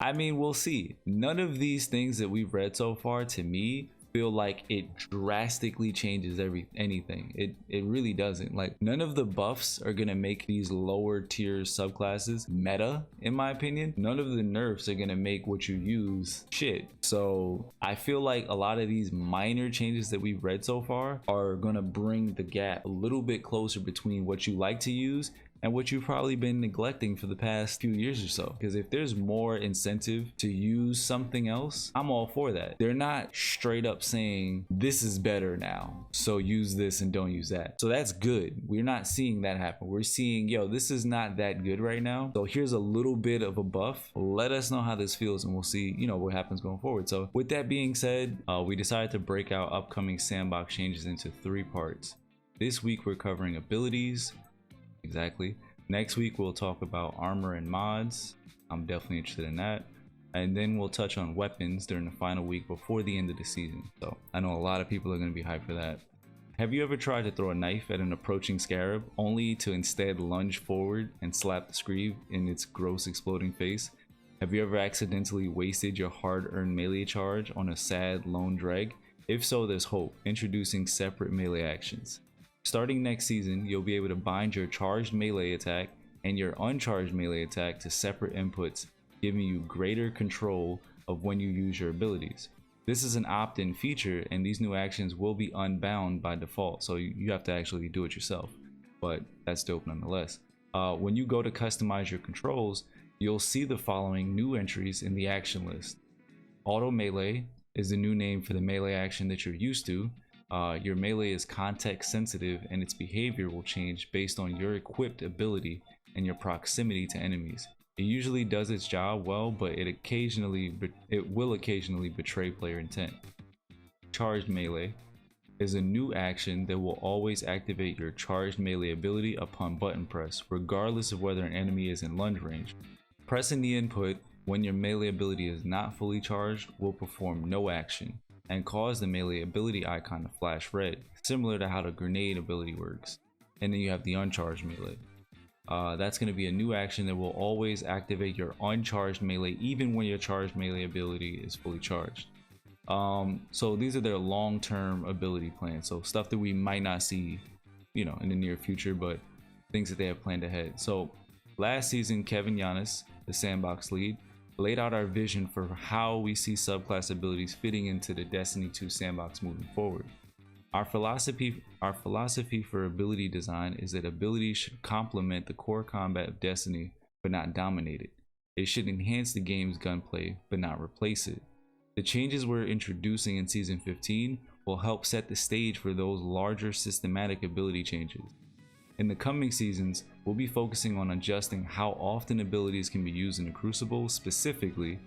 I mean, we'll see. None of these things that we've read so far to me feel like it drastically changes anything. It really doesn't. Like, none of the buffs are gonna make these lower tier subclasses meta, in my opinion. None of the nerfs are gonna make what you use shit. So I feel like a lot of these minor changes that we've read so far are gonna bring the gap a little bit closer between what you like to use and what you've probably been neglecting for the past few years or so. Because if there's more incentive to use something else, I'm all for that. They're not straight up saying this is better now, so use this and don't use that. So that's good. We're not seeing that happen. We're seeing, yo, this is not that good right now, so here's a little bit of a buff. Let us know how this feels and we'll see, you know, what happens going forward. So with that being said, we decided to break out upcoming sandbox changes into 3 parts. This week we're covering abilities. Exactly. Next week we'll talk about armor and mods. I'm definitely interested in that. And then we'll touch on weapons during the final week before the end of the season. So I know a lot of people are going to be hyped for that. Have you ever tried to throw a knife at an approaching scarab only to instead lunge forward and slap the screed in its gross exploding face? Have you ever accidentally wasted your hard-earned melee charge on a sad lone dreg? If so, there's hope. Introducing separate melee actions. Starting next season, you'll be able to bind your charged melee attack and your uncharged melee attack to separate inputs, giving you greater control of when you use your abilities. This is an opt-in feature, and these new actions will be unbound by default, so you have to actually do it yourself, but that's dope nonetheless. When you go to customize your controls, you'll see the following new entries in the action list. Auto melee is the new name for the melee action that you're used to. Your melee is context sensitive and its behavior will change based on your equipped ability and your proximity to enemies. It usually does its job well, but it will occasionally betray player intent. Charged melee is a new action that will always activate your charged melee ability upon button press, regardless of whether an enemy is in lunge range. Pressing the input when your melee ability is not fully charged will perform no action and cause the melee ability icon to flash red, similar to how the grenade ability works. And then you have the uncharged melee. That's going to be a new action that will always activate your uncharged melee even when your charged melee ability is fully charged. So these are their long-term ability plans, so stuff that we might not see, you know, in the near future, but things that they have planned ahead. So last season, Kevin Giannis, the Sandbox lead, laid out our vision for how we see subclass abilities fitting into the Destiny 2 sandbox moving forward. Our philosophy for ability design is that abilities should complement the core combat of Destiny, but not dominate it. It should enhance the game's gunplay, but not replace it. The changes we're introducing in Season 15 will help set the stage for those larger systematic ability changes. In the coming seasons, we'll be focusing on adjusting how often abilities can be used in the Crucible specifically,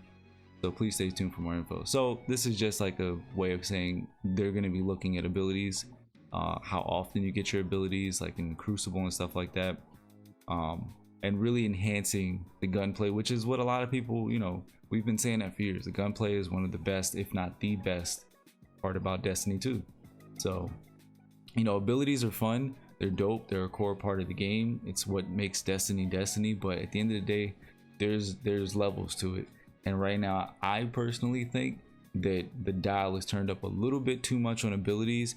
so please stay tuned for more info. So this is just like a way of saying they're going to be looking at abilities, how often you get your abilities, like in the Crucible and stuff like that, and really enhancing the gunplay, which is what a lot of people, you know, we've been saying that for years. The gunplay is one of the best, if not the best, part about Destiny 2. So, you know, abilities are fun. They're dope. They're a core part of the game. It's what makes Destiny Destiny. But at the end of the day, there's levels to it. And right now, I personally think that the dial is turned up a little bit too much on abilities,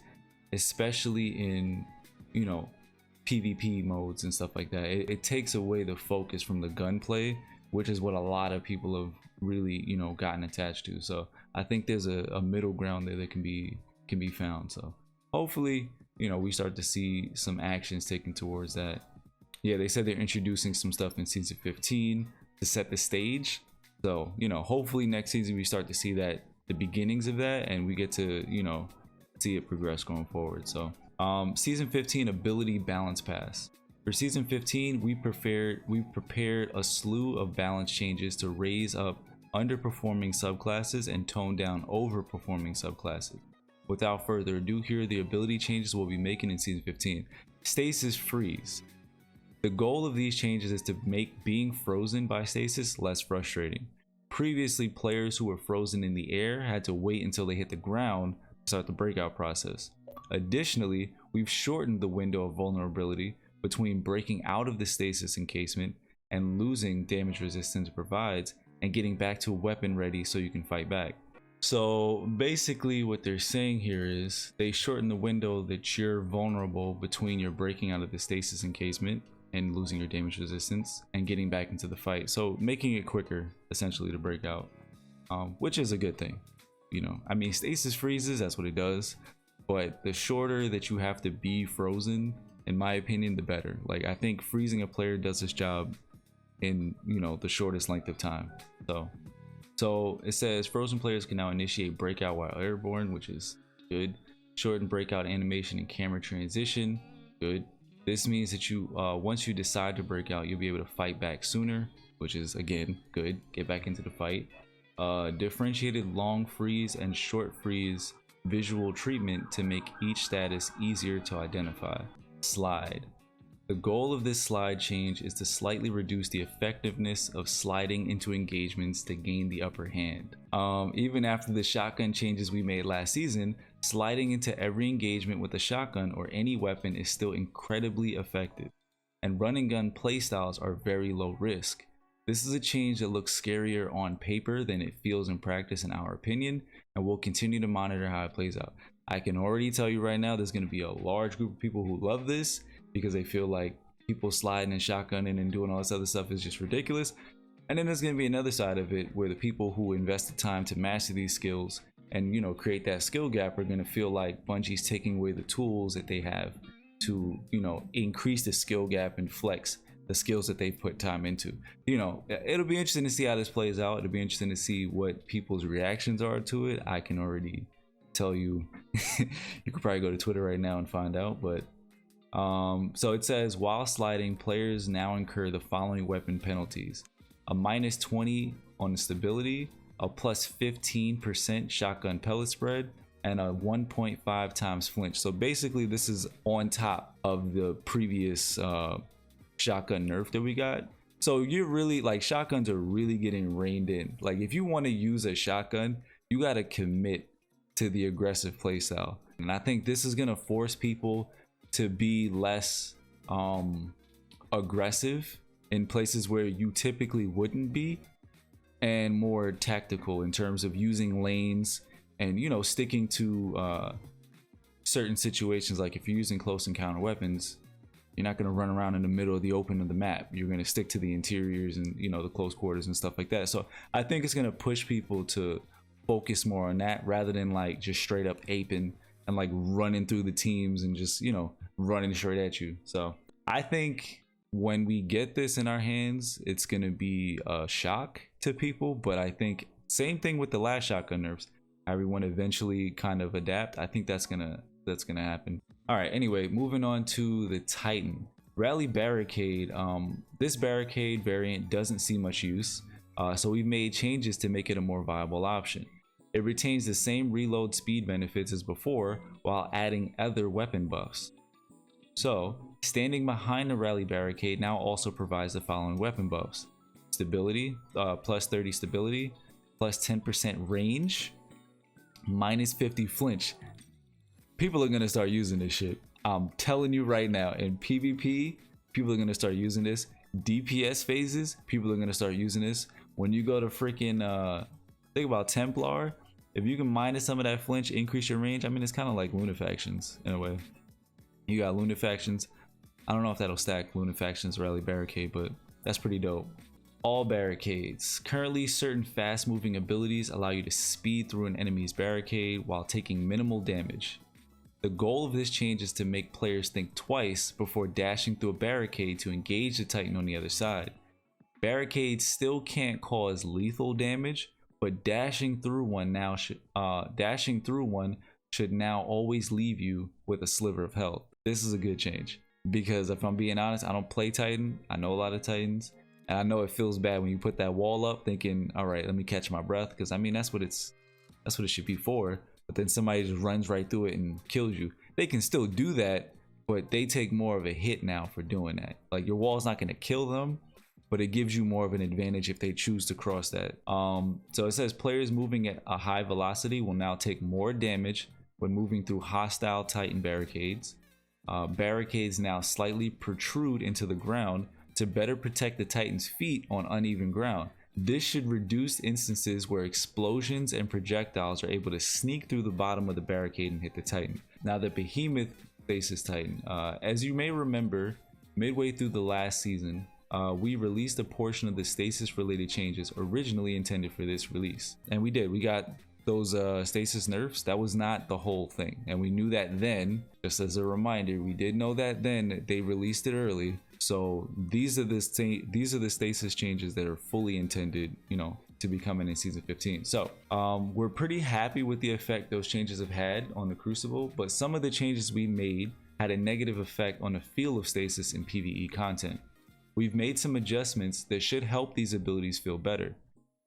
especially in, you know, PvP modes and stuff like that. It takes away the focus from the gunplay, which is what a lot of people have really, you know, gotten attached to. So I think there's a middle ground there that can be found. So hopefully, you know, we start to see some actions taken towards that. Yeah, they said they're introducing some stuff in Season 15 to set the stage. So, you know, hopefully next season we start to see that, the beginnings of that, and we get to, you know, see it progress going forward. So, Season 15 Ability Balance Pass. For Season 15, we prepared a slew of balance changes to raise up underperforming subclasses and tone down overperforming subclasses. Without further ado, here are the ability changes we'll be making in Season 15. Stasis Freeze. The goal of these changes is to make being frozen by stasis less frustrating. Previously, players who were frozen in the air had to wait until they hit the ground to start the breakout process. Additionally, we've shortened the window of vulnerability between breaking out of the stasis encasement and losing damage resistance it provides and getting back to weapon ready so you can fight back. So basically what they're saying here is they shorten the window that you're vulnerable between your breaking out of the stasis encasement and losing your damage resistance and getting back into the fight. So making it quicker essentially to break out, which is a good thing. You know, I mean, stasis freezes, that's what it does. But the shorter that you have to be frozen, in my opinion, the better. Like, I think freezing a player does its job in, you know, the shortest length of time. So it says frozen players can now initiate breakout while airborne, which is good. Shorten breakout animation and camera transition, good. This means that you once you decide to break out, you'll be able to fight back sooner, which is again good. Get back into the fight. Differentiated long freeze and short freeze visual treatment to make each status easier to identify. Slide. The goal of this slide change is to slightly reduce the effectiveness of sliding into engagements to gain the upper hand. Even after the shotgun changes we made last season, sliding into every engagement with a shotgun or any weapon is still incredibly effective, and run and gun playstyles are very low risk. This is a change that looks scarier on paper than it feels in practice in our opinion, and we'll continue to monitor how it plays out. I can already tell you right now there's going to be a large group of people who love this because they feel like people sliding and shotgunning and doing all this other stuff is just ridiculous. And then there's going to be another side of it where the people who invested time to master these skills and, you know, create that skill gap are going to feel like Bungie's taking away the tools that they have to, you know, increase the skill gap and flex the skills that they've put time into. You know, it'll be interesting to see how this plays out. It'll be interesting to see what people's reactions are to it. I can already tell you, you could probably go to Twitter right now and find out, but so it says while sliding, players now incur the following weapon penalties: a -20 on stability, a +15% shotgun pellet spread, and a 1.5 times flinch. So basically this is on top of the previous shotgun nerf that we got. So you're really like, shotguns are really getting reined in. Like, if you want to use a shotgun, you got to commit to the aggressive playstyle, and I think this is gonna force people to be less aggressive in places where you typically wouldn't be, and more tactical in terms of using lanes and, you know, sticking to certain situations. Like if you're using close encounter weapons, you're not going to run around in the middle of the open of the map. You're going to stick to the interiors and, you know, the close quarters and stuff like that. So I think it's going to push people to focus more on that rather than like just straight up aping and like running through the teams and just, you know, running straight at you. So I think when we get this in our hands, it's going to be a shock to people. But I think same thing with the last shotgun nerfs, everyone eventually kind of adapt. I think that's gonna happen. All right, anyway, moving on to the Titan Rally Barricade. This barricade variant doesn't see much use, so we've made changes to make it a more viable option. It retains the same reload speed benefits as before while adding other weapon buffs. So standing behind the Rally Barricade now also provides the following weapon buffs: stability, +30 stability, +10% range, -50 flinch. People are gonna start using this shit. I'm telling you right now. In PvP, people are gonna start using this. DPS phases, people are gonna start using this. When you go to freaking think about Templar, if you can minus some of that flinch, increase your range. I mean, it's kind of like Lunafactions in a way. You got Lunafactions. I don't know if that'll stack Lunafactions Rally Barricade, but that's pretty dope. All barricades. Currently, certain fast moving abilities allow you to speed through an enemy's barricade while taking minimal damage. The goal of this change is to make players think twice before dashing through a barricade to engage the Titan on the other side. Barricades still can't cause lethal damage, but dashing through one should now always leave you with a sliver of health. This is a good change, because if I'm being honest, I don't play Titan. I know a lot of Titans, and I know it feels bad when you put that wall up thinking, all right, let me catch my breath, because I mean that's what it should be for. But then somebody just runs right through it and kills you. They can still do that, but they take more of a hit now for doing that. Like, your wall's not going to kill them, but it gives you more of an advantage if they choose to cross that. So it says players moving at a high velocity will now take more damage when moving through hostile Titan barricades. Barricades now slightly protrude into the ground to better protect the Titan's feet on uneven ground. This should reduce instances where explosions and projectiles are able to sneak through the bottom of the barricade and hit the Titan. Now the Behemoth Stasis Titan, as you may remember, midway through the last season, we released a portion of the stasis related changes originally intended for this release. And we got those stasis nerfs. That was not the whole thing, and we knew that then. Just as a reminder, we did know that then. They released it early, so these are the stasis changes that are fully intended, you know, to be coming in season 15. So we're pretty happy with the effect those changes have had on the Crucible, but some of the changes we made had a negative effect on the feel of stasis in PvE content. We've made some adjustments that should help these abilities feel better.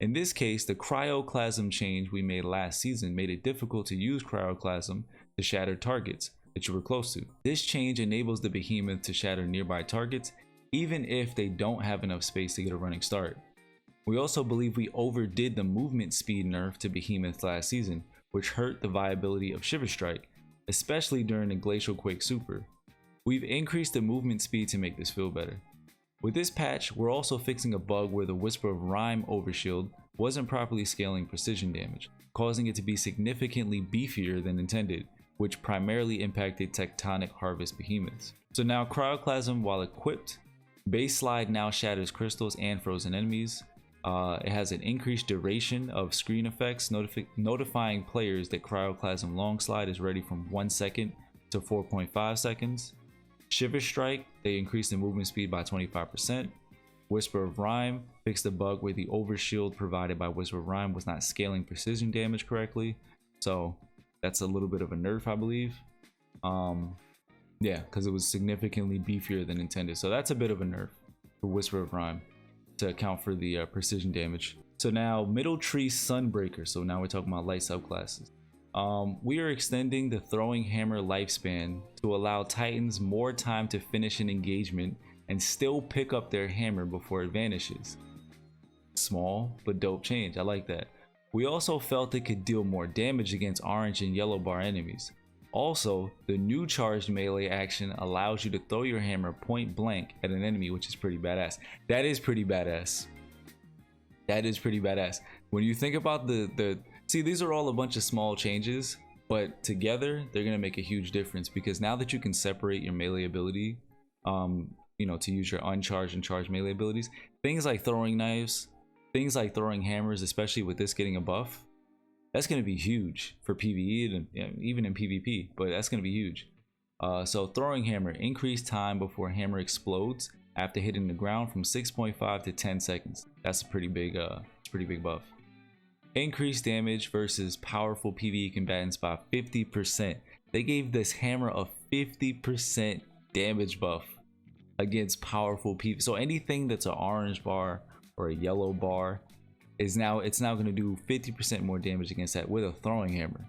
In this case, the Cryoclasm change we made last season made it difficult to use Cryoclasm to shatter targets that you were close to. This change enables the Behemoth to shatter nearby targets even if they don't have enough space to get a running start. We also believe we overdid the movement speed nerf to Behemoth last season, which hurt the viability of Shiver Strike, especially during the Glacial Quake Super. We've increased the movement speed to make this feel better. With this patch, we're also fixing a bug where the Whisper of Rhyme overshield wasn't properly scaling precision damage, causing it to be significantly beefier than intended, which primarily impacted Tectonic Harvest Behemoths. So now Cryoclasm, while equipped, Base Slide now shatters crystals and frozen enemies. It has an increased duration of screen effects, notifying players that Cryoclasm Long Slide is ready from 1 second to 4.5 seconds. Shiver Strike, they increased the movement speed by 25%. Whisper of Rhyme fixed the bug where the overshield provided by Whisper of Rhyme was not scaling precision damage correctly. So that's a little bit of a nerf, I believe. Yeah, because it was significantly beefier than intended. So that's a bit of a nerf for Whisper of Rhyme to account for the precision damage. So now Middle Tree Sunbreaker. So now we're talking about light subclasses. We are extending the throwing hammer lifespan to allow Titans more time to finish an engagement and still pick up their hammer before it vanishes. Small but dope change, I like that. We also felt it could deal more damage against orange and yellow bar enemies. Also, the new charged melee action allows you to throw your hammer point blank at an enemy, which is pretty badass. That is pretty badass. That is pretty badass. When you think about see, these are all a bunch of small changes, but together they're gonna make a huge difference, because now that you can separate your melee ability, you know, to use your uncharged and charged melee abilities, things like throwing knives, things like throwing hammers, especially with this getting a buff, that's gonna be huge for PvE and even in PvP, but that's gonna be huge. So throwing hammer, increased time before hammer explodes after hitting the ground from 6.5 to 10 seconds. That's a pretty big buff. Increased damage versus powerful PvE combatants by 50%. They gave this hammer a 50% damage buff against powerful PvE. So anything that's an orange bar or a yellow bar it's now going to do 50% more damage against that with a throwing hammer.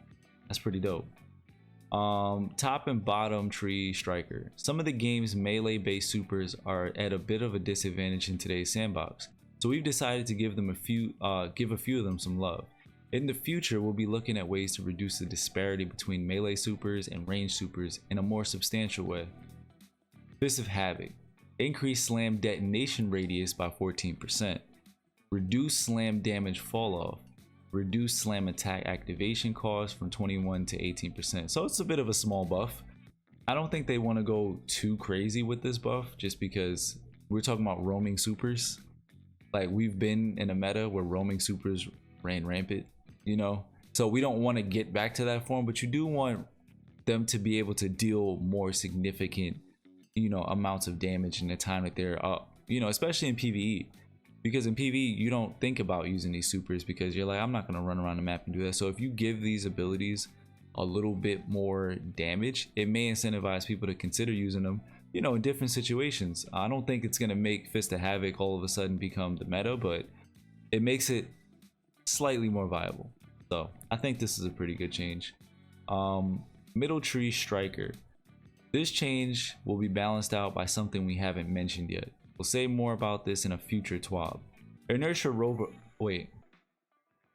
That's pretty dope. Top and bottom tree striker. Some of the game's melee based supers are at a bit of a disadvantage in today's sandbox, so we've decided to give a few of them some love. In the future, we'll be looking at ways to reduce the disparity between melee supers and range supers in a more substantial way. Fist of Havoc. Increase slam detonation radius by 14%. Reduce slam damage fall off. Reduce slam attack activation cost from 21 to 18%. So it's a bit of a small buff. I don't think they want to go too crazy with this buff, just because we're talking about roaming supers. Like, we've been in a meta where roaming supers ran rampant, you know? So we don't want to get back to that form, but you do want them to be able to deal more significant, you know, amounts of damage in the time that they're up, you know, especially in PvE. Because in PvE, you don't think about using these supers because you're like, I'm not going to run around the map and do that. So if you give these abilities a little bit more damage, it may incentivize people to consider using them, you know, in different situations. I don't think it's going to make Fist of Havoc all of a sudden become the meta, but it makes it slightly more viable. So I think this is a pretty good change. Middle Tree Striker. This change will be balanced out by something we haven't mentioned yet. We'll say more about this in a future TWAB. Inertia rover. Wait.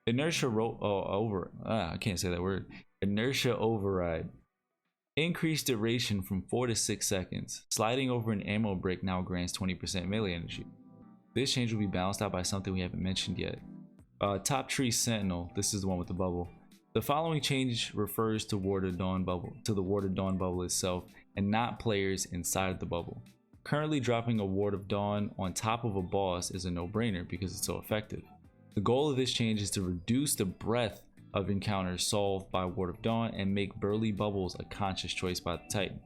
Inertia I can't say that word. Inertia override. Increased duration from 4 to 6 seconds. Sliding over an ammo brick now grants 20% melee energy. This change will be balanced out by something we haven't mentioned yet. Top Tree Sentinel, this is the one with the bubble. The following change refers to Warded Dawn bubble, to the Warded Dawn bubble itself, and not players inside the bubble. Currently, dropping a Ward of Dawn on top of a boss is a no-brainer because it's so effective. The goal of this change is to reduce the breadth of encounters solved by Ward of Dawn and make burly bubbles a conscious choice by the Titan.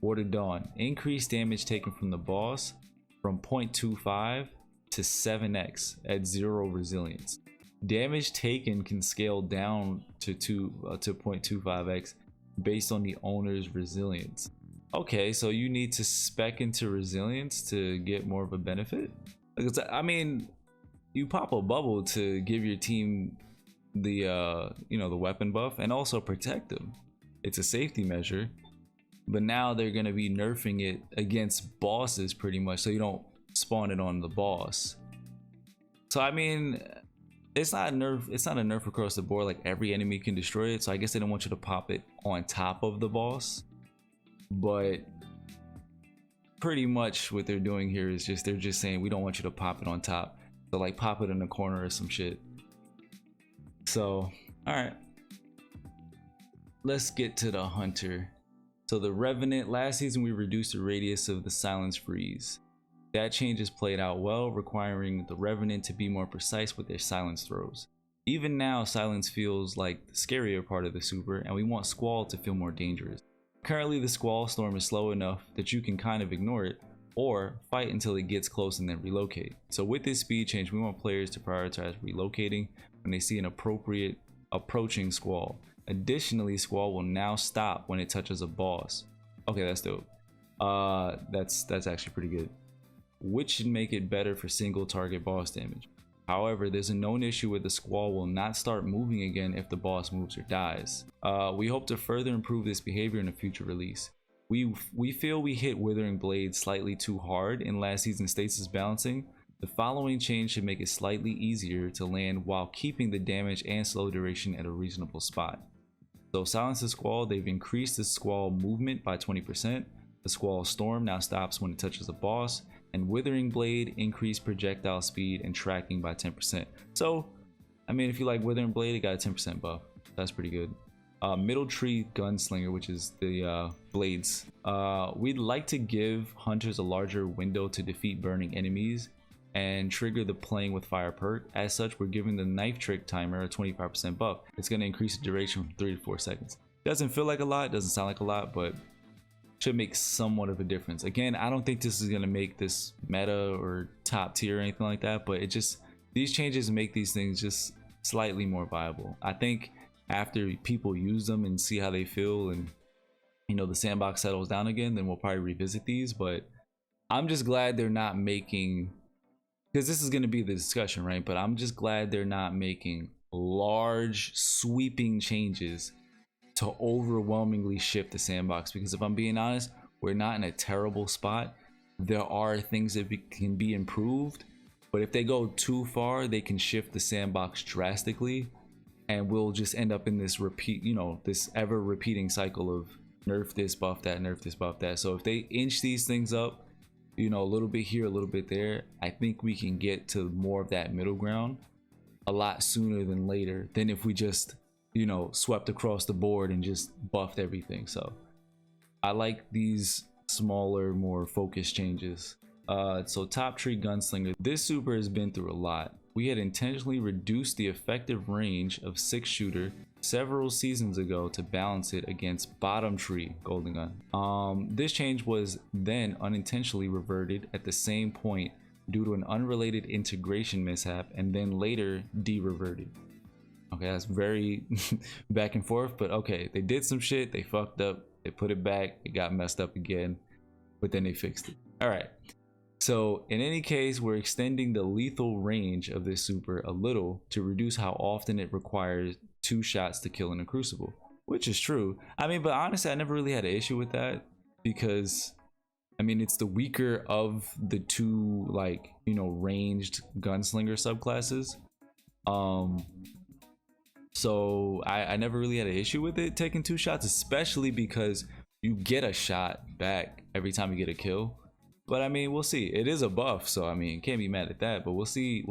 Warded Dawn, increase damage taken from the boss from 0.25 to 7x at 0 resilience. Damage taken can scale down to 0.25x based on the owner's resilience. Okay, so you need to spec into resilience to get more of a benefit? Because I mean, you pop a bubble to give your team the the weapon buff and also protect them. It's a safety measure, but now they're gonna be nerfing it against bosses pretty much, so you don't spawn it on the boss. So I mean, it's not a nerf across the board, like every enemy can destroy it, so I guess they don't want you to pop it on top of the boss. But pretty much what they're doing here is they're just saying we don't want you to pop it on top, so like pop it in the corner or some shit. So all right, let's get to the Hunter. So the Revenant, last season we reduced the radius of the silence freeze. That change has played out well, requiring the Revenant to be more precise with their silence throws. Even now, silence feels like the scarier part of the super, and we want Squall to feel more dangerous. Currently, the Squall storm is slow enough that you can kind of ignore it, or fight until it gets close and then relocate. So with this speed change, we want players to prioritize relocating when they see an appropriate approaching Squall. Additionally, Squall will now stop when it touches a boss. Okay, that's dope. That's actually pretty good, which should make it better for single target boss damage. However, there's a known issue where the Squall will not start moving again if the boss moves or dies. We hope to further improve this behavior in a future release. We feel we hit Withering Blade slightly too hard in last season's Stasis balancing. The following change should make it slightly easier to land while keeping the damage and slow duration at a reasonable spot. So Silence the Squall, they've increased the Squall movement by 20%. The Squall Storm now stops when it touches a boss, and Withering Blade increased projectile speed and tracking by 10%. So, I mean, if you like Withering Blade, it got a 10% buff. That's pretty good. Middle Tree Gunslinger, which is the blades. We'd like to give hunters a larger window to defeat burning enemies and trigger the playing with fire perk. As such, we're giving the knife trick timer a 25% buff. It's going to increase the duration from 3 to 4 seconds. Doesn't feel like a lot, doesn't sound like a lot, but should make somewhat of a difference. Again, I don't think this is going to make this meta or top tier or anything like that, but it just, these changes make these things just slightly more viable. I think after people use them and see how they feel, and the sandbox settles down again, then we'll probably revisit these. But I'm just glad they're not making, because this is going to be the discussion, right? But I'm just glad they're not making large sweeping changes to overwhelmingly shift the sandbox, because if I'm being honest, we're not in a terrible spot. There are things that can be improved, but if they go too far, they can shift the sandbox drastically, and we'll just end up in this this ever repeating cycle of nerf this, buff that, nerf this, buff that. So if they inch these things up, a little bit here, a little bit there, I think we can get to more of that middle ground a lot sooner than later than if we just swept across the board and just buffed everything. So I like these smaller, more focused changes. So Top Tree Gunslinger, this super has been through a lot. We had intentionally reduced the effective range of 6-shooter several seasons ago to balance it against Bottom Tree Golden Gun. This change was then unintentionally reverted at the same point due to an unrelated integration mishap, and then later de-reverted. Okay, that's very back and forth, but okay, they did some shit, they fucked up, they put it back, it got messed up again, but then they fixed it. All right, so in any case, we're extending the lethal range of this super a little to reduce how often it requires 2 shots to kill in a crucible, which is true. I mean, but honestly, I never really had an issue with that, because I mean, it's the weaker of the two, ranged gunslinger subclasses. So I never really had an issue with it taking 2 shots, especially because you get a shot back every time you get a kill. But I mean, we'll see. It is a buff, so I mean, can't be mad at that. But we'll see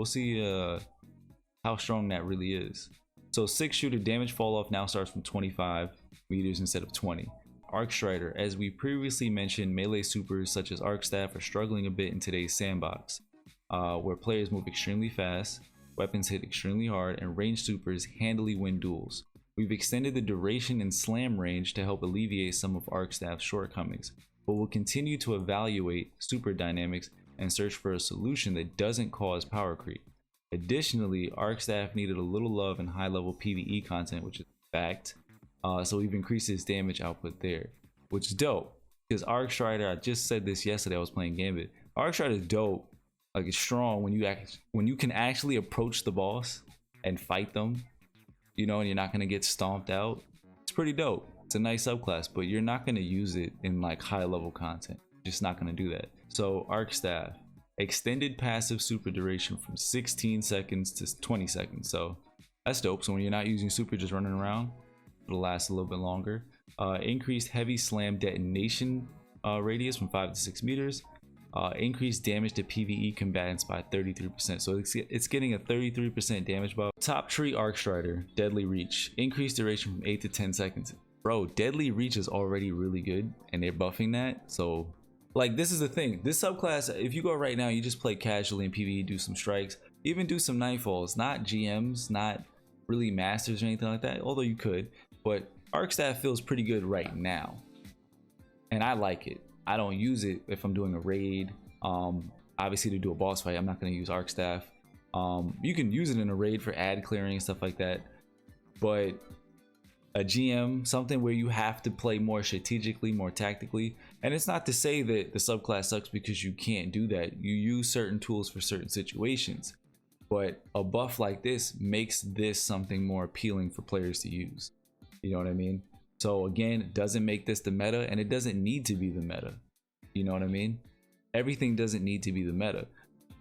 how strong that really is. So 6 shooter damage fall off now starts from 25 meters instead of 20. Arc Strider, as we previously mentioned, melee supers such as Arc Staff are struggling a bit in today's sandbox, where players move extremely fast, weapons hit extremely hard, and ranged supers handily win duels. We've extended the duration and slam range to help alleviate some of Arc Staff's shortcomings, but we'll continue to evaluate super dynamics and search for a solution that doesn't cause power creep. Additionally, Arc Staff needed a little love in high-level PvE content, which is a fact, so we've increased his damage output there, which is dope. Because Arc Strider, I just said this yesterday, I was playing Gambit. Arc Strider is dope, like it's strong when you can actually approach the boss and fight them, you know, and you're not gonna get stomped out. It's pretty dope. It's a nice subclass, but you're not gonna use it in like high-level content. Just not gonna do that. So Arc Staff, extended passive super duration from 16 seconds to 20 seconds. So that's dope. So when you're not using super, just running around, it'll last a little bit longer. Increased heavy slam detonation radius from 5 to 6 meters. Increased damage to PvE combatants by 33%. So it's getting a 33% damage buff. Top tree Arc Strider, Deadly Reach. Increased duration from 8 to 10 seconds. Bro, Deadly Reach is already really good and they're buffing that. So like, this is the thing. This subclass, if you go right now, you just play casually in PvE, do some strikes, even do some nightfalls, not GMs, not really masters or anything like that, although you could. But Arc Staff feels pretty good right now. And I like it. I don't use it if I'm doing a raid. Obviously to do a boss fight, I'm not gonna use Arc Staff. You can use it in a raid for ad clearing and stuff like that. But a GM, something where you have to play more strategically, more tactically. And it's not to say that the subclass sucks because you can't do that. You use certain tools for certain situations. But a buff like this makes this something more appealing for players to use. You know what I mean? So again, it doesn't make this the meta, and it doesn't need to be the meta. You know what I mean? Everything doesn't need to be the meta.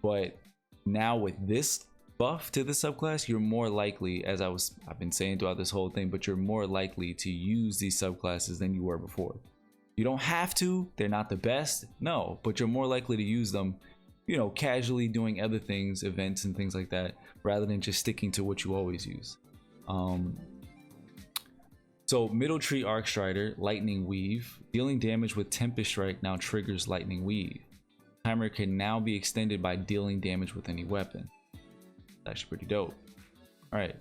But now with this buff to the subclass, you're more likely, as I've been saying throughout this whole thing, but you're more likely to use these subclasses than you were before. You don't have to, they're not the best, no, but you're more likely to use them, you know, casually doing other things, events and things like that, rather than just sticking to what you always use. So Middle Tree Arc Strider, Lightning Weave. Dealing damage with Tempest Strike now triggers Lightning Weave. Timer can now be extended by dealing damage with any weapon. Actually pretty dope. All right,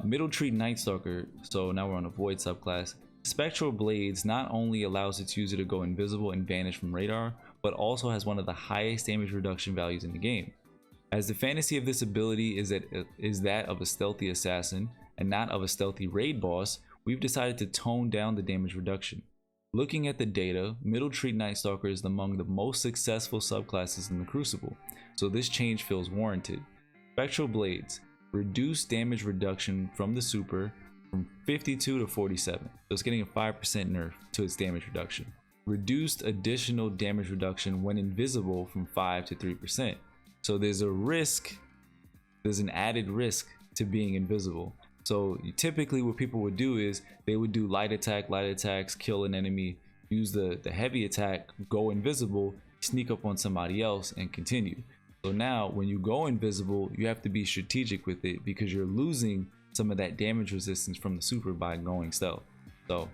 Middle Tree Night Stalker. So now we're on a Void subclass. Spectral Blades not only allows its user to go invisible and vanish from radar, but also has one of the highest damage reduction values in the game. As the fantasy of this ability is that of a stealthy assassin and not of a stealthy raid boss, we've decided to tone down the damage reduction. Looking at the data, Middle Tree Night Stalker is among the most successful subclasses in the Crucible, so this change feels warranted. Spectral Blades, reduced damage reduction from the super from 52 to 47, so it's getting a 5% nerf to its damage reduction. Reduced additional damage reduction when invisible from 5 to 3%. So there's an added risk to being invisible. So typically what people would do is they would do light attacks, kill an enemy, use the heavy attack, go invisible, sneak up on somebody else and continue. So now when you go invisible, you have to be strategic with it because you're losing some of that damage resistance from the super by going stealth. So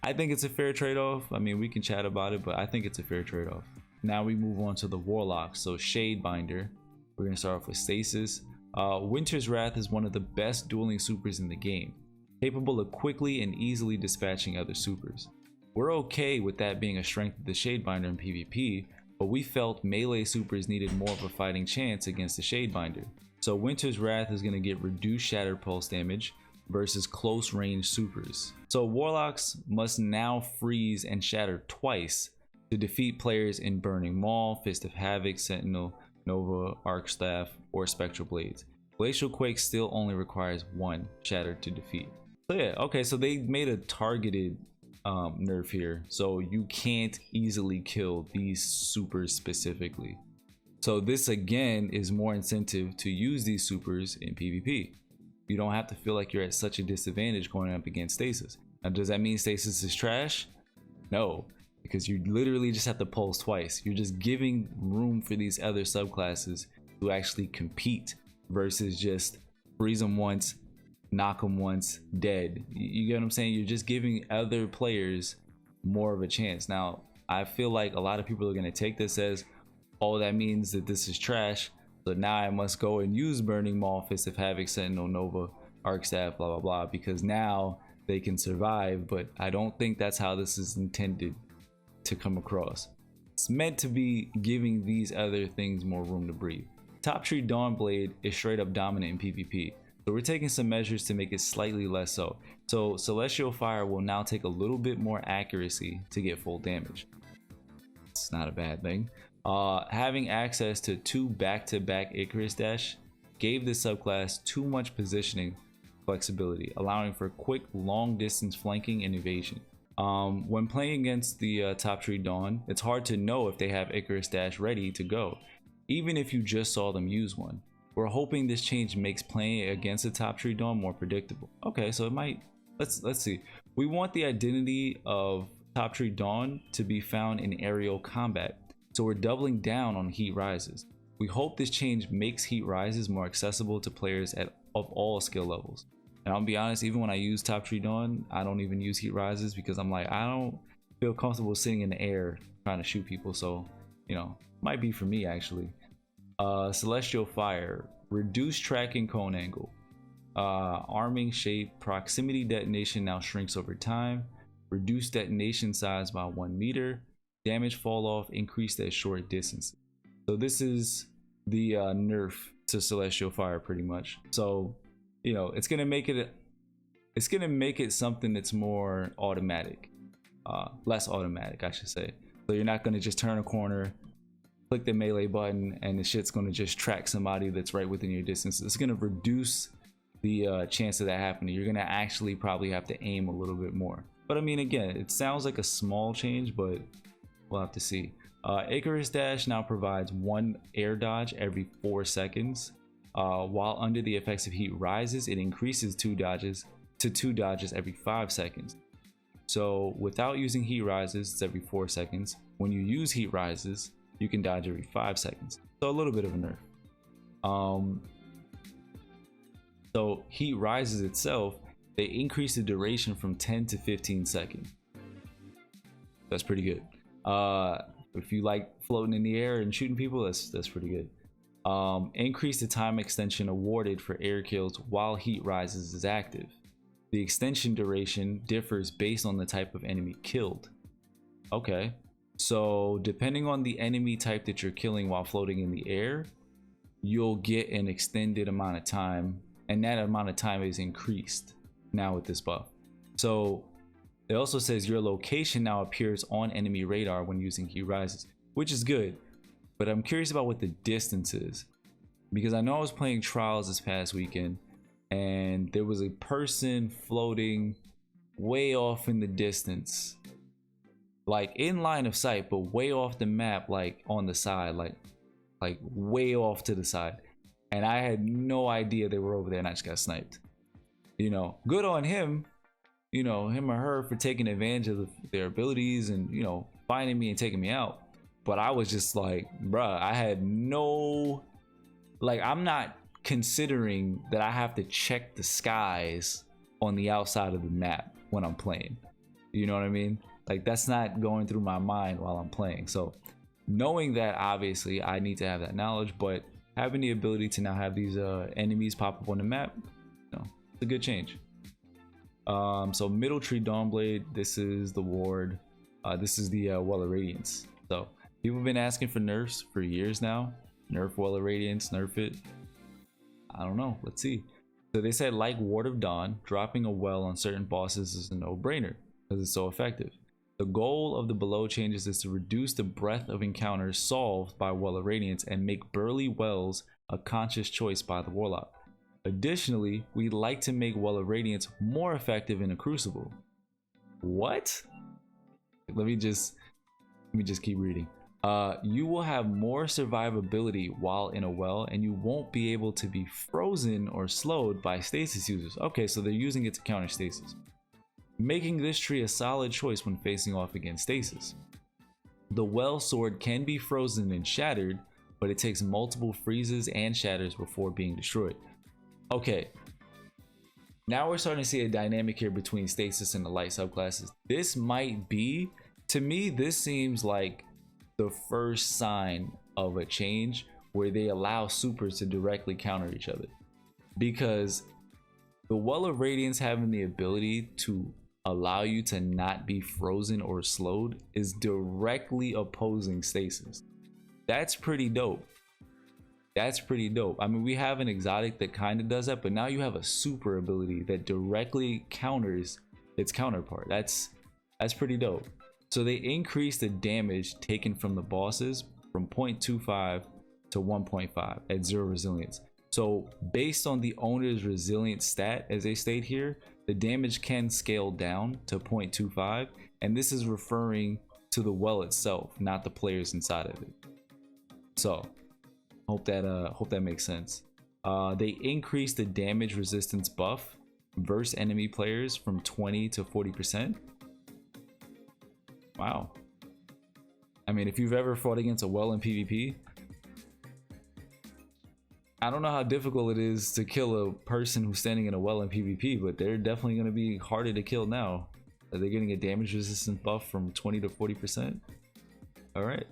I think it's a fair trade-off. I mean, we can chat about it, but I think it's a fair trade-off. Now we move on to the Warlock. So Shadebinder, we're gonna start off with Stasis. Winter's Wrath is one of the best dueling supers in the game, capable of quickly and easily dispatching other supers. We're okay with that being a strength of the Shadebinder in PvP, but we felt melee supers needed more of a fighting chance against the Shadebinder. So Winter's Wrath is going to get reduced Shatter Pulse damage versus close range supers. So Warlocks must now freeze and shatter twice to defeat players in Burning Maul, Fist of Havoc, Sentinel, Nova, Arc Staff, or Spectral Blades. Glacial Quake still only requires 1 shatter to defeat. So yeah, okay, so they made a targeted nerf here, so you can't easily kill these supers specifically. So this again is more incentive to use these supers in PvP. You don't have to feel like you're at such a disadvantage going up against Stasis. Now, does that mean Stasis is trash? No, because you literally just have to pulse twice. You're just giving room for these other subclasses to actually compete versus just freeze them once, knock them once, dead. You get what I'm saying? You're just giving other players more of a chance. Now, I feel like a lot of people are going to take this as, oh, that means that this is trash, so now I must go and use Burning Maw, Fist of Havoc, Sentinel, Nova, Arc Staff, blah blah blah, because now they can survive. But I don't think that's how this is intended to come across. It's meant to be giving these other things more room to breathe. Top Tree Dawnblade is straight up dominant in PvP, so we're taking some measures to make it slightly less so. So Celestial Fire will now take a little bit more accuracy to get full damage. It's not a bad thing. Having access to 2 back-to-back Icarus Dash gave this subclass too much positioning flexibility, allowing for quick long-distance flanking and evasion. When playing against the Top Tree Dawn, it's hard to know if they have Icarus Dash ready to go, even if you just saw them use one. We're hoping this change makes playing against the Top Tree Dawn more predictable. Okay, so it might, let's see. We want the identity of Top Tree Dawn to be found in aerial combat, so we're doubling down on Heat Rises. We hope this change makes Heat Rises more accessible to players of all skill levels. And I'll be honest, even when I use Top Tree Dawn, I don't even use Heat Rises because I'm like, I don't feel comfortable sitting in the air trying to shoot people. So, you know, might be for me actually. Celestial Fire, reduce tracking cone angle. Arming shape, proximity detonation now shrinks over time. Reduce detonation size by 1 meter. Damage fall off increased at short distances. So this is the nerf to Celestial Fire pretty much. So, you know, it's gonna make it something that's more automatic, less automatic, I should say. So you're not gonna just turn a corner, click the melee button, and the shit's gonna just track somebody that's right within your distance. It's gonna reduce the chance of that happening. You're gonna actually probably have to aim a little bit more. But I mean, again, it sounds like a small change, but we'll have to see. Icarus Dash now provides 1 air dodge every 4 seconds. While under the effects of Heat Rises, it increases 2 dodges to 2 dodges every 5 seconds. So without using Heat Rises, it's every 4 seconds. When you use Heat Rises, you can dodge every 5 seconds. So a little bit of a nerf. So Heat Rises itself, they increase the duration from 10 to 15 seconds. That's pretty good. If you like floating in the air and shooting people, that's pretty good. Increase the time extension awarded for air kills while Heat Rises is active. The extension duration differs based on the type of enemy killed. Okay, so depending on the enemy type that you're killing while floating in the air, you'll get an extended amount of time, and that amount of time is increased now with this buff. So it also says your location now appears on enemy radar when using Heat Rises, which is good. But I'm curious about what the distance is, because I know I was playing Trials this past weekend and there was a person floating way off in the distance, like in line of sight, but way off the map, like on the side, like way off to the side. And I had no idea they were over there and I just got sniped. You know, good on him, you know, him or her for taking advantage of their abilities and, you know, finding me and taking me out. But I was just like, bruh, I had no, like, I'm not considering that I have to check the skies on the outside of the map when I'm playing. You know what I mean? Like, that's not going through my mind while I'm playing. So knowing that, obviously I need to have that knowledge, but having the ability to now have these enemies pop up on the map, you know, it's a good change. So Middle Tree Dawnblade, this is the ward. This is the Well of Radiance. So people have been asking for nerfs for years now. Nerf Well of Radiance, nerf it. I don't know, let's see. So they said, like Ward of Dawn, dropping a well on certain bosses is a no-brainer because it's so effective. The goal of the below changes is to reduce the breadth of encounters solved by Well of Radiance and make burly wells a conscious choice by the Warlock. Additionally, we'd like to make Well of Radiance more effective in a Crucible. What? Let me just keep reading. You will have more survivability while in a well, and you won't be able to be frozen or slowed by stasis users. Okay, so they're using it to counter stasis, making this tree a solid choice when facing off against stasis. The well sword can be frozen and shattered, but it takes multiple freezes and shatters before being destroyed. Okay, now we're starting to see a dynamic here between Stasis and the light subclasses. This might be, to me, this seems like the first sign of a change where they allow supers to directly counter each other, because the Well of Radiance having the ability to allow you to not be frozen or slowed is directly opposing Stasis. That's pretty dope. That's pretty dope. I mean, we have an exotic that kind of does that, but now you have a super ability that directly counters its counterpart. That's pretty dope. So they increase the damage taken from the bosses from 0.25 to 1.5 at 0 resilience. So based on the owner's resilience stat, as they state here, the damage can scale down to 0.25, and this is referring to the well itself, not the players inside of it. So hope that makes sense. They increase the damage resistance buff versus enemy players from 20 to 40%. Wow. I mean, if you've ever fought against a well in PvP, I don't know how difficult it is to kill a person who's standing in a well in PvP, but they're definitely going to be harder to kill now. Are they getting a damage resistance buff from 20 to 40%? All right.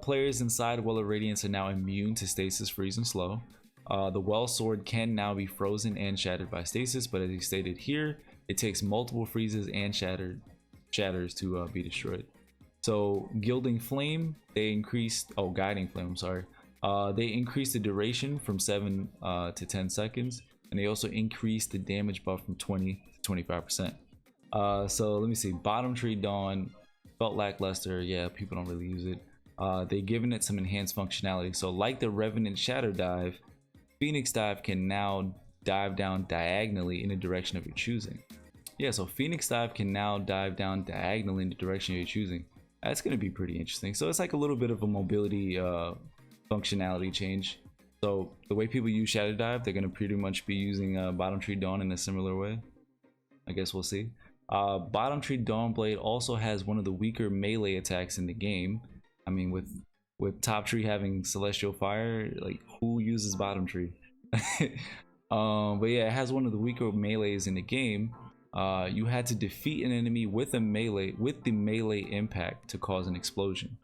Players inside Well of Radiance are now immune to Stasis, Freeze, and Slow. The Well Sword can now be frozen and shattered by Stasis, but as he stated here, it takes multiple freezes and shatters to be destroyed. So Gilding Flame, they increased, Guiding Flame, I'm sorry. They increased the duration from 7 to 10 seconds, and they also increased the damage buff from 20 to 25%. So let me see. Bottom Tree Dawn felt lackluster. Yeah, people don't really use it. They given it some enhanced functionality. So like the Revenant Shadow Dive, Phoenix Dive can now dive down diagonally in the direction of your choosing. Yeah, so Phoenix Dive can now dive down diagonally in the direction you're choosing. That's going to be pretty interesting. So it's like a little bit of a mobility functionality change. So the way people use Shadow Dive, they're going to pretty much be using Bottom Tree Dawn in a similar way. I guess we'll see. Bottom Tree Dawnblade also has one of the weaker melee attacks in the game. I mean, with Top Tree having Celestial Fire, like, who uses Bottom Tree? But yeah, it has one of the weaker melees in the game. You had to defeat an enemy with the melee impact to cause an explosion.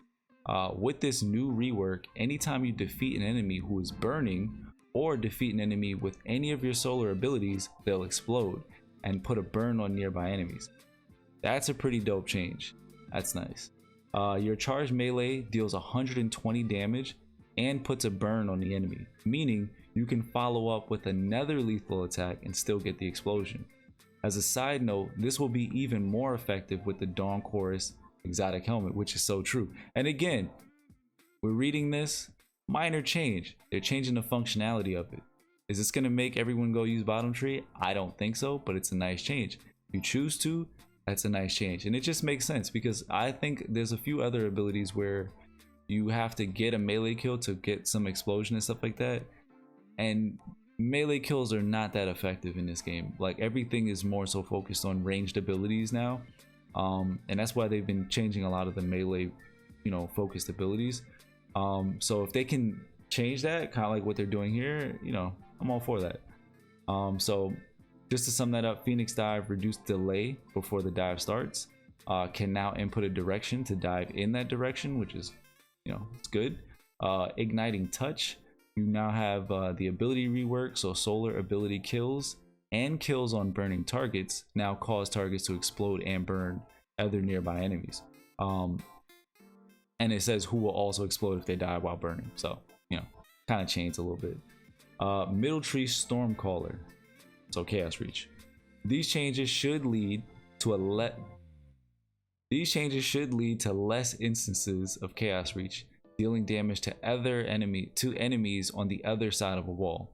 With this new rework, anytime you defeat an enemy who is burning or defeat an enemy with any of your solar abilities, they'll explode and put a burn on nearby enemies. That's a pretty dope change. That's nice. Your charged melee deals 120 damage and puts a burn on the enemy, meaning you can follow up with another lethal attack and still get the explosion. As a side note, this will be even more effective with the Dawn Chorus exotic helmet, which is so true. And again, we're reading this minor change. They're changing the functionality of it. Is this going to make everyone go use Bottom Tree? I don't think so, but it's a nice change. If you choose to, that's a nice change, and it just makes sense because I think there's a few other abilities where you have to get a melee kill to get some explosion and stuff like that, and melee kills are not that effective in this game. Like, everything is more so focused on ranged abilities now, and that's why they've been changing a lot of the melee, focused abilities. So if they can change that, kind of like what they're doing here, I'm all for that. So just to sum that up, Phoenix Dive reduced delay before the dive starts, can now input a direction to dive in that direction, which is, it's good. Igniting Touch, you now have the ability rework, so solar ability kills and kills on burning targets now cause targets to explode and burn other nearby enemies. And it says who will also explode if they die while burning, so kind of changed a little bit. Middle Tree Stormcaller, so Chaos Reach. These changes should lead to less instances of Chaos Reach, dealing damage to enemies on the other side of a wall.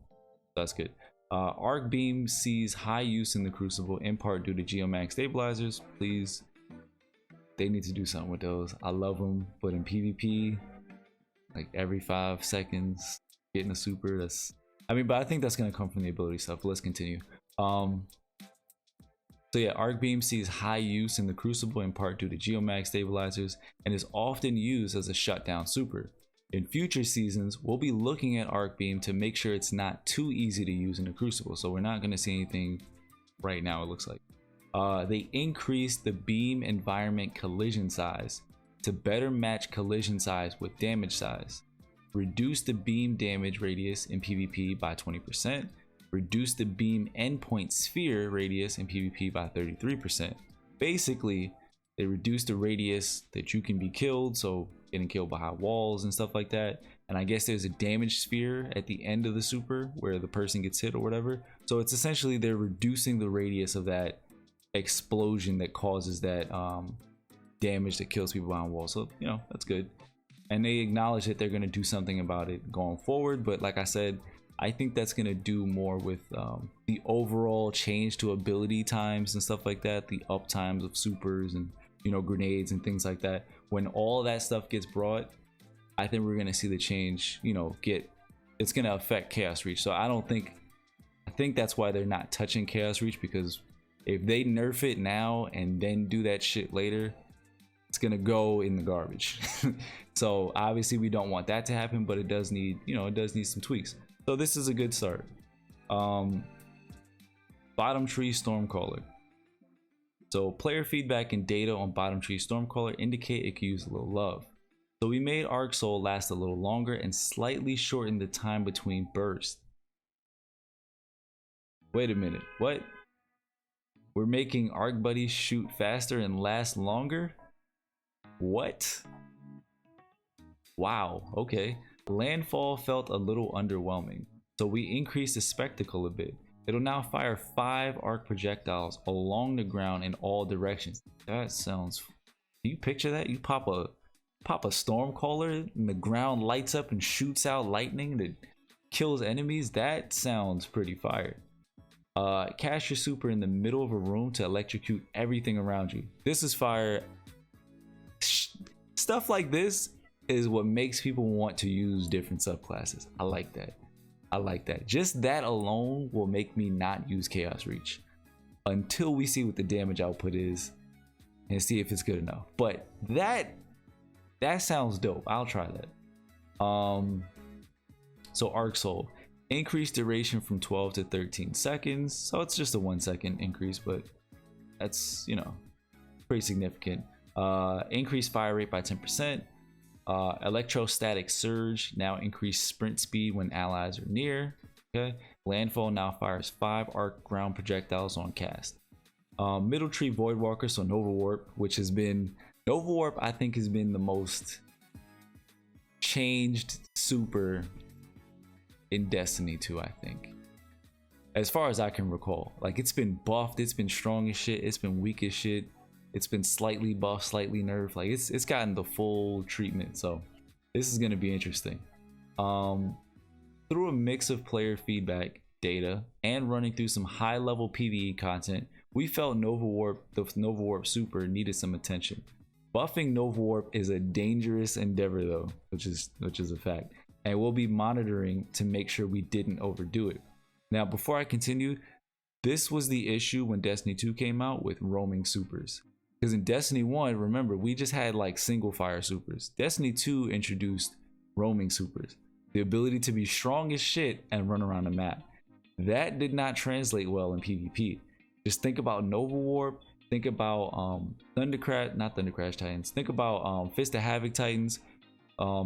That's good. Arc Beam sees high use in the Crucible, in part due to Geomax stabilizers. Please, they need to do something with those. I love them, but in PvP, like every 5 seconds, getting a super, but I think that's gonna come from the ability stuff. But let's continue. So yeah, Arc Beam sees high use in the Crucible in part due to Geomag stabilizers and is often used as a shutdown super. In future seasons, we'll be looking at Arc Beam to make sure it's not too easy to use in the Crucible. So we're not going to see anything right now, it looks like. They increased the beam environment collision size to better match collision size with damage size. Reduce the beam damage radius in PvP by 20%. Reduce the beam endpoint sphere radius in PvP by 33%. Basically, they reduce the radius that you can be killed, so getting killed behind walls and stuff like that. And I guess there's a damage sphere at the end of the super where the person gets hit or whatever. So it's essentially they're reducing the radius of that explosion that causes that damage that kills people behind walls. So, you know, that's good. And they acknowledge that they're going to do something about it going forward. But like I said, I think that's going to do more with the overall change to ability times and stuff like that, the up times of supers and, you know, grenades and things like that. When all that stuff gets brought, I think we're going to see the change, you know, it's going to affect Chaos Reach. So I think that's why they're not touching Chaos Reach, because if they nerf it now and then do that shit later, it's going to go in the garbage. So obviously we don't want that to happen, but it does need, you know, it does need some tweaks. So this is a good start. Bottom Tree Stormcaller. So player feedback and data on Bottom Tree Stormcaller indicate it could use a little love. So we made Arc Soul last a little longer and slightly shortened the time between bursts. Wait a minute, what? We're making Arc Buddies shoot faster and last longer? What? Wow, okay. Landfall felt a little underwhelming, so we increased the spectacle a bit. It'll now fire 5 arc projectiles along the ground in all directions. That sounds... Can you picture that? You pop a Stormcaller and the ground lights up and shoots out lightning that kills enemies? That sounds pretty fire. Cast your super in the middle of a room to electrocute everything around you. This is fire. Stuff like this is what makes people want to use different subclasses. I like that. I like that. Just that alone will make me not use Chaos Reach until we see what the damage output is and see if it's good enough. But that sounds dope. I'll try that. So Arc Soul, increased duration from 12 to 13 seconds. So it's just a 1 second increase, but that's, you know, pretty significant. Increased fire rate by 10%. Electrostatic Surge, now increased sprint speed when allies are near. Okay. Landfall now fires 5 arc ground projectiles on cast. Middle Tree Voidwalker, so Nova Warp, which has been Nova Warp, I think has been the most changed super in Destiny 2, I think, as far as I can recall. Like, it's been buffed, it's been strong as shit, it's been weak as shit, it's been slightly buffed, slightly nerfed. Like, it's gotten the full treatment. So this is going to be interesting. Through a mix of player feedback, data, and running through some high level PvE content, we felt the Nova Warp super needed some attention. Buffing Nova Warp is a dangerous endeavor though, which is a fact, and we'll be monitoring to make sure we didn't overdo it. Now, before I continue, this was the issue when Destiny 2 came out with roaming supers. Because in Destiny 1, remember, we just had like single fire supers. Destiny 2 introduced roaming supers, the ability to be strong as shit and run around the map. That did not translate well in PvP. Just think about Nova Warp, think about not Thundercrash Titans, think about Fist of Havoc Titans,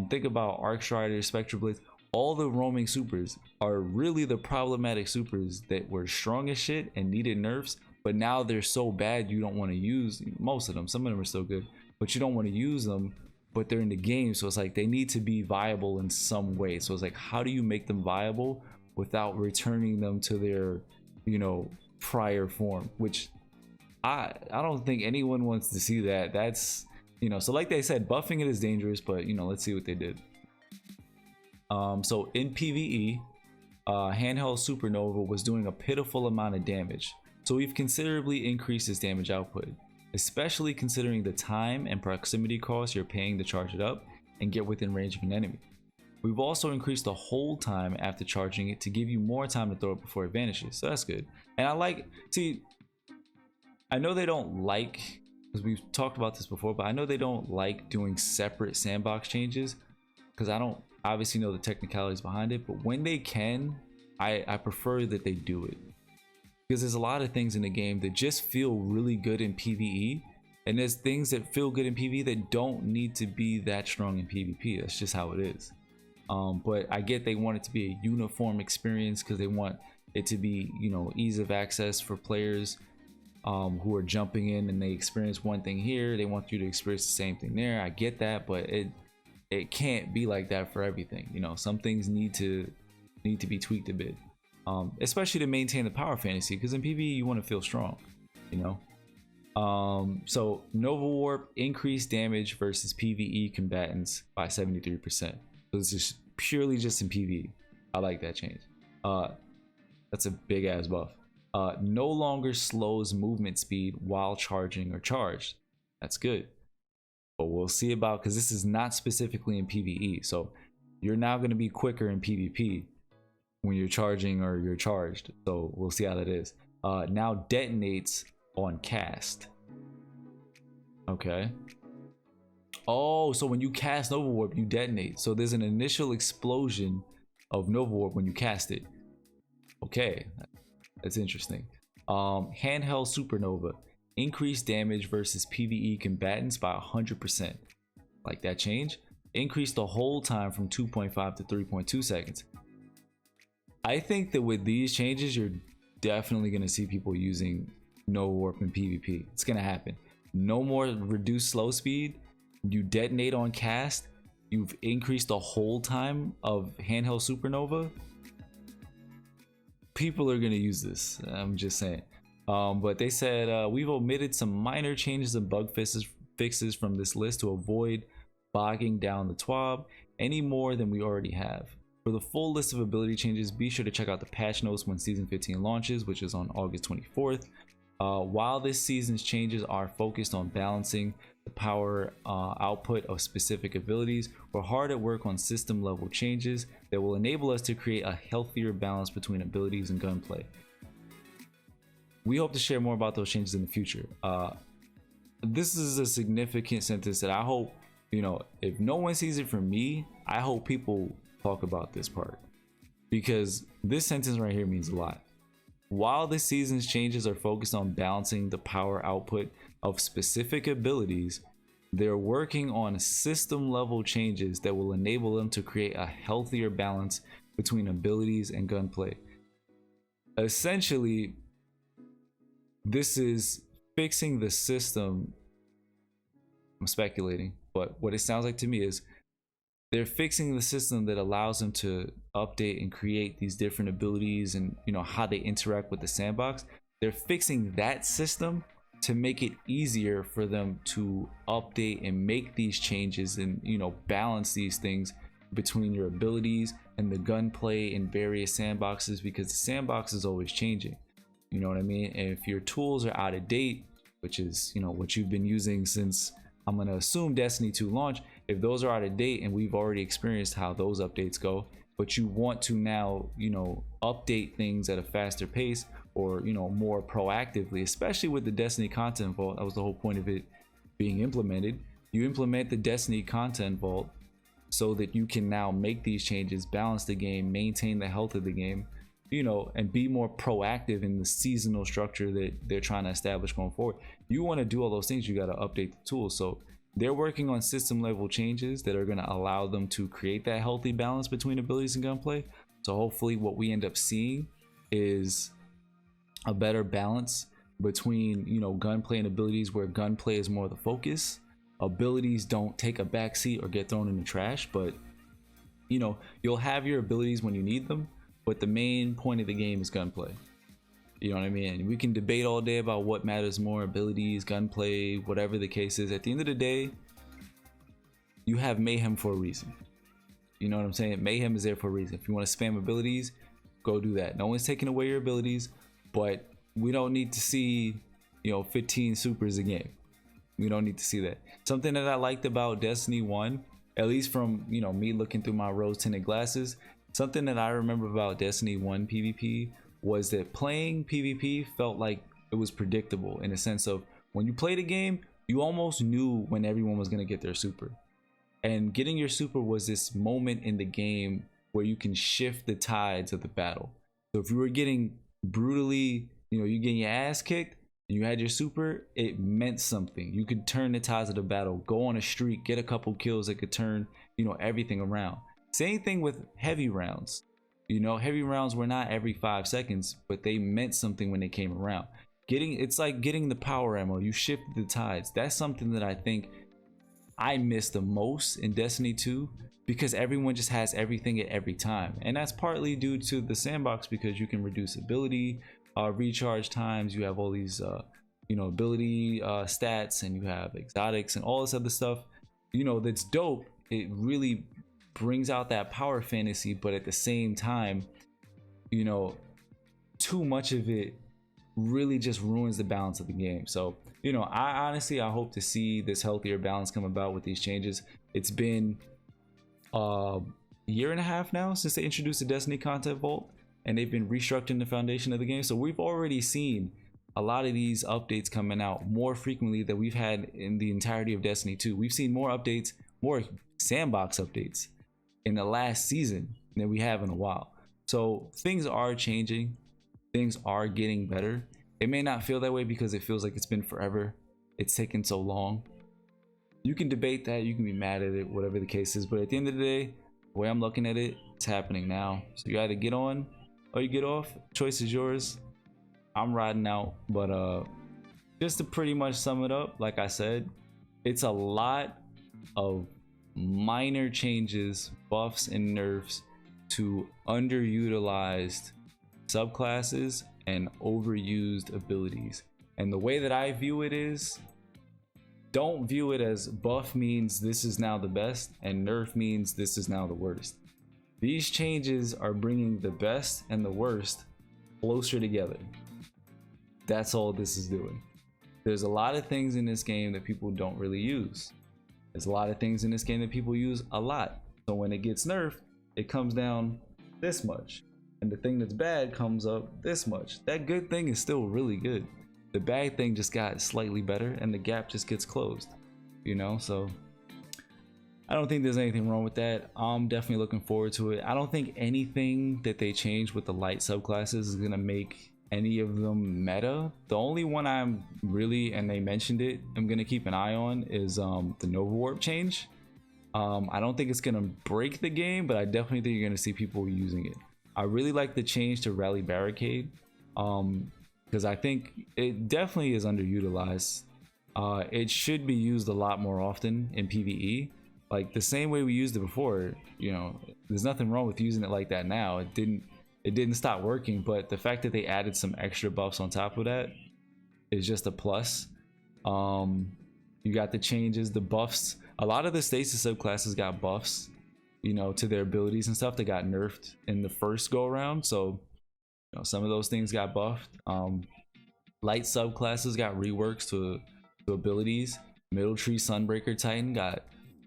think about Arc Strider, Spectre Blitz. All the roaming supers are really the problematic supers that were strong as shit and needed nerfs, but now they're so bad you don't want to use most of them. Some of them are still good, but you don't want to use them, but they're in the game. So it's like they need to be viable in some way. So it's like, how do you make them viable without returning them to their, you know, prior form? Which I don't think anyone wants to see that. That's, you know, so like they said, buffing it is dangerous, but you know, let's see what they did. So in PvE, handheld Supernova was doing a pitiful amount of damage. So we've considerably increased its damage output, especially considering the time and proximity costs you're paying to charge it up and get within range of an enemy. We've also increased the hold time after charging it to give you more time to throw it before it vanishes. So that's good. And I like, see, I know they don't like, because we've talked about this before, but I know they don't like doing separate sandbox changes because I don't obviously know the technicalities behind it. But when they can, I prefer that they do it, because there's a lot of things in the game that just feel really good in PvE, and there's things that feel good in PvE that don't need to be that strong in PvP. That's just how it is. But I get they want it to be a uniform experience because they want it to be, you know, ease of access for players who are jumping in and they experience one thing here, they want you to experience the same thing there. I get that, but it can't be like that for everything. You know, some things need to be tweaked a bit, especially to maintain the power fantasy, because in PvE you want to feel strong, you know. So Nova Warp increased damage versus PvE combatants by 73%. So this is purely just in PvE. I like that change. That's a big ass buff. No longer slows movement speed while charging or charged. That's good, but we'll see about, because this is not specifically in PvE, so you're now going to be quicker in PvP when you're charging or you're charged. So we'll see how that is. Now detonates on cast. Okay. Oh, so when you cast Nova Warp, you detonate. So there's an initial explosion of Nova Warp when you cast it. Okay, that's interesting. Handheld Supernova, increased damage versus PvE combatants by 100%. Like that change. Increased the hold time from 2.5 to 3.2 seconds. I think that with these changes, you're definitely going to see people using Nova Warp in PvP. It's going to happen. No more reduced slow speed. You detonate on cast. You've increased the hold time of Handheld Supernova. People are going to use this. I'm just saying. But they said we've omitted some minor changes and bug fixes from this list to avoid bogging down the TWAB any more than we already have. For the full list of ability changes, be sure to check out the patch notes when season 15 launches, which is on August 24th. While this season's changes are focused on balancing the power output of specific abilities, we're hard at work on system level changes that will enable us to create a healthier balance between abilities and gunplay. We hope to share more about those changes in the future. This is a significant sentence that I hope, you know, if no one sees it from me, I hope people talk about this part, because this sentence right here means a lot. While this season's changes are focused on balancing the power output of specific abilities, they're working on system level changes that will enable them to create a healthier balance between abilities and gunplay. Essentially, this is fixing the system. I'm speculating, but what it sounds like to me is they're fixing the system that allows them to update and create these different abilities and, you know, how they interact with the sandbox. They're fixing that system to make it easier for them to update and make these changes and, you know, balance these things between your abilities and the gunplay in various sandboxes, because the sandbox is always changing. You know what I mean? And if your tools are out of date, which is, you know, what you've been using since, I'm going to assume, Destiny 2 launch, if those are out of date and we've already experienced how those updates go, but you want to now, you know, update things at a faster pace or, you know, more proactively, especially with the Destiny content vault. That was the whole point of it being implemented. You implement the Destiny content vault so that you can now make these changes, balance the game, maintain the health of the game, you know, and be more proactive in the seasonal structure that they're trying to establish going forward. You want to do all those things, you got to update the tools. So they're working on system level changes that are going to allow them to create that healthy balance between abilities and gunplay. So hopefully what we end up seeing is a better balance between, you know, gunplay and abilities, where gunplay is more the focus. Abilities don't take a backseat or get thrown in the trash, but, you know, you'll have your abilities when you need them, but the main point of the game is gunplay. You know what I mean? We can debate all day about what matters more, abilities, gunplay, whatever the case is. At the end of the day, you have Mayhem for a reason. You know what I'm saying? Mayhem is there for a reason. If you want to spam abilities, go do that. No one's taking away your abilities, but we don't need to see, you know, 15 supers a game. We don't need to see that. Something that I liked about Destiny 1, at least from, you know, me looking through my rose tinted glasses, something that I remember about Destiny 1 PvP was that playing PvP felt like it was predictable in a sense of when you played a game, you almost knew when everyone was going to get their super. And getting your super was this moment in the game where you can shift the tides of the battle. So if you were getting brutally, you getting your ass kicked and you had your super, it meant something. You could turn the tides of the battle, go on a streak, get a couple kills that could turn, everything around. Same thing with heavy rounds. Heavy rounds were not every 5 seconds, but they meant something when they came around. It's like getting the power ammo. You shifted the tides. That's something that I think I miss the most in Destiny 2, because everyone just has everything at every time, and that's partly due to the sandbox, because you can reduce ability recharge times. You have all these ability stats, and you have exotics and all this other stuff that's dope. It really brings out that power fantasy, but at the same time, too much of it really just ruins the balance of the game. So I hope to see this healthier balance come about with these changes. It's been a year and a half now since they introduced the Destiny content vault, and they've been restructuring the foundation of the game. So we've already seen a lot of these updates coming out more frequently than we've had in the entirety of Destiny 2. We've seen more updates, more sandbox updates in the last season than we have in a while. So things are changing, things are getting better. It may not feel that way because it feels like it's been forever, it's taken so long. You can debate that, you can be mad at it, whatever the case is, but at the end of the day, the way I'm looking at it, it's happening now. So you either get on or you get off. Choice is yours. I'm riding out. But just to pretty much sum it up, like I said, it's a lot of minor changes, buffs and nerfs to underutilized subclasses and overused abilities. And the way that I view it is, don't view it as buff means this is now the best and nerf means this is now the worst. These changes are bringing the best and the worst closer together. That's all this is doing. There's a lot of things in this game that people don't really use. There's a lot of things in this game that people use a lot. So when it gets nerfed, it comes down this much. And the thing that's bad comes up this much. That good thing is still really good. The bad thing just got slightly better and the gap just gets closed. So I don't think there's anything wrong with that. I'm definitely looking forward to it. I don't think anything that they change with the light subclasses is gonna make any of them meta. The only one I'm really, and they mentioned it, I'm gonna keep an eye on is the Nova Warp change. I don't think it's gonna break the game, but I definitely think you're gonna see people using it. I really like the change to Rally Barricade, because I think it definitely is underutilized. It should be used a lot more often in PvE, like the same way we used it before. There's nothing wrong with using it like that now. It didn't stop working, but the fact that they added some extra buffs on top of that is just a plus. You got the changes, the buffs. A lot of the Stasis subclasses got buffs, to their abilities and stuff that got nerfed in the first go around. So some of those things got buffed. Light subclasses got reworks to abilities. Middle Tree Sunbreaker Titan got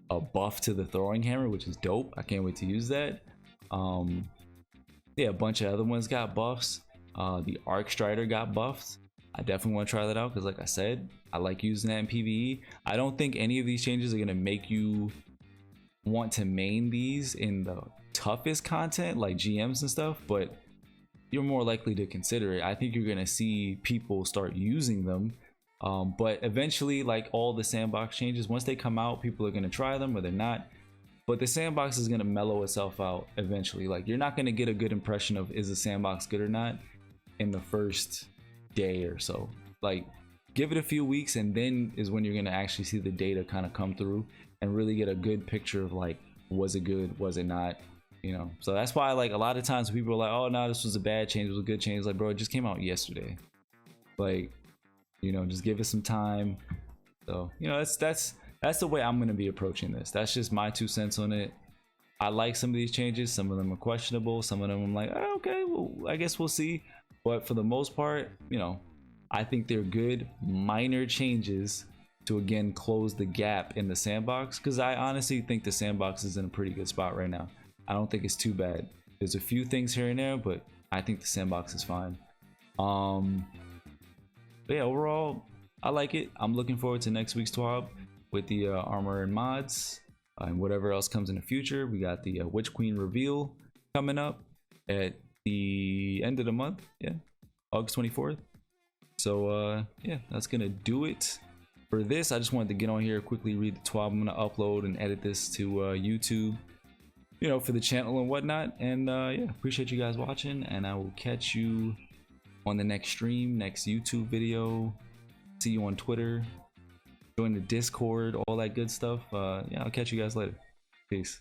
a buff to the throwing hammer, which is dope. I can't wait to use that. Yeah, a bunch of other ones got buffs. The Arc Strider got buffed. I definitely want to try that out because, like I said, I like using that in PvE. I don't think any of these changes are going to make you want to main these in the toughest content like GMs and stuff, but you're more likely to consider it. I think you're going to see people start using them. But eventually, like all the sandbox changes, once they come out, people are going to try them or they're not. But the sandbox is going to mellow itself out eventually. Like, you're not going to get a good impression of is the sandbox good or not in the first day or so. Like, give it a few weeks, and then is when you're going to actually see the data kind of come through and really get a good picture of, like, was it good, was it not, So that's why, like, a lot of times people are like, oh no, this was a bad change, it was a good change. Like, bro, it just came out yesterday. Like, just give it some time. So that's the way I'm going to be approaching this. That's just my 2 cents on it. I like some of these changes. Some of them are questionable. Some of them I'm like, oh, okay, well, I guess we'll see. But for the most part, I think they're good minor changes to, again, close the gap in the sandbox. Because I honestly think the sandbox is in a pretty good spot right now. I don't think it's too bad. There's a few things here and there, but I think the sandbox is fine. But yeah, overall, I like it. I'm looking forward to next week's TWAB with the armor and mods and whatever else comes in the future. We got the Witch Queen reveal coming up at the end of the month. Yeah, August 24th. So yeah, that's gonna do it for this. I just wanted to get on here, quickly read the TWAB. I'm gonna upload and edit this to YouTube, you know, for the channel and whatnot. And yeah, appreciate you guys watching, and I will catch you on the next stream, next YouTube video. See you on Twitter, join the Discord, all that good stuff. Yeah, I'll catch you guys later. Peace.